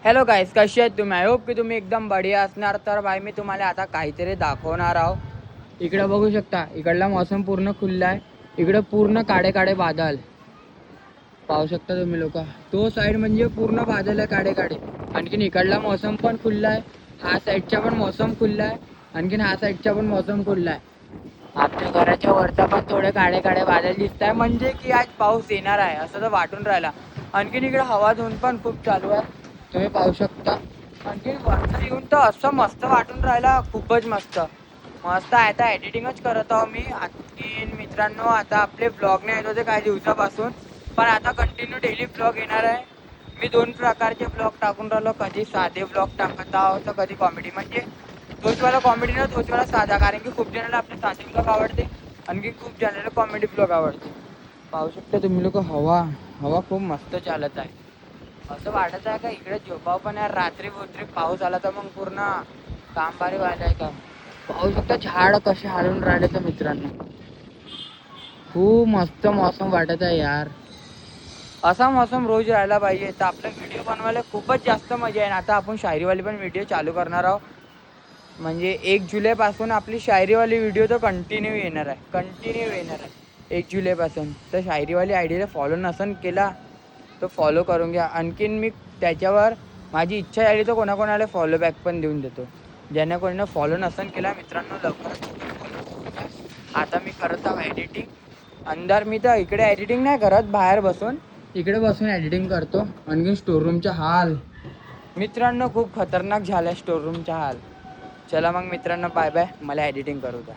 Hello गाईस, कसे आहेत तुम्ही? आय होप की तुम्ही एकदम बढिया असणार. तर भाई मी तुम्हाला आता काहीतरी दाखवणार आहो. इकडे बघू शकता, इकडला मौसम पूर्ण खुल्ला आहे. इकडे पूर्ण काळे काळे बादल पाहू शकता तुम्ही लोक. तो साईड म्हणजे पूर्ण बादल आहे काळे काळे. आणखीन इकडला मौसम पण खुल्ला आहे. हा साईडचा पण मौसम खुल्ला आहे. आणखीन हा साईडचा पण मौसम खुल्ला आहे. आमच्या घराच्या वरचा पण थोडे काळे काळे बादल दिसत आहे, म्हणजे की आज पाऊस येणार आहे असं तर वाटून राहिला. आणखीन इकडे हवा धुवून पण खूप चालू आहे, तुम्ही पाहू शकता. आणखीन वरचा येऊन तर असं मस्त वाटून राहिला, खूपच मस्त मस्त. आता एडिटिंगच करत आहो मी. आणखीन मित्रांनो, आता आपले ब्लॉग नाही येत होते काही दिवसापासून, पण आता कंटिन्यू डेली ब्लॉग येणार आहे. मी 2 प्रकारचे ब्लॉग टाकून राहिलो, कधी साधे ब्लॉग टाकत आहो तर कधी कॉमेडी. म्हणजे तोचवाला कॉमेडी ना तोचवाला साधा, कारण की खूप जणांना आपले साधे ब्लॉग आवडते, आणखी खूप जणांना कॉमेडी ब्लॉग आवडते. पाहू शकता तुम्ही लोक, हवा हवा खूप मस्त चालत आहे. असं वाटत आहे का इकडे झोपाव, पण यार रात्री बोत्री पाऊस आला तर मग पूर्ण काम भारी व्हायला आहे का. पाहू शकता झाड कसे हालून राहिले तर मित्रांनो, खूप मस्त मौसम वाटत आहे यार. असा मौसम रोज राहायला पाहिजे, तर आपला व्हिडिओ बनवायला खूपच जास्त मजा आहे. आता आपण शायरीवाली पण व्हिडिओ चालू करणार आहोत. म्हणजे 1 जुलैपासून आपली शायरीवाली व्हिडिओ तर कंटिन्यू येणार आहे. 1 जुलैपासून तर शायरीवाली आयडीला फॉलो नसन केला तर फॉलो करून घ्या. आणखीन मी त्याच्यावर माझी इच्छा झाली तर कोणाकोणाला फॉलो बॅक पण देऊन देतो. ज्यांना कोणाला फॉलो नसन केला मित्रांनो, लवकरच फॉलो करून घ्या. आता मी करत आहो एडिटिंग अंदर. मी तर इकडे एडिटिंग नाही करत, बाहेर बसून इकडे बसून एडिटिंग करतो. आणखीन स्टोररूमचा हाल मित्रांनो खूप खतरनाक झाला आहे, स्टोररूमचा हाल. चला मग मित्रांनो, बाय बाय. मला एडिटिंग करू द्या.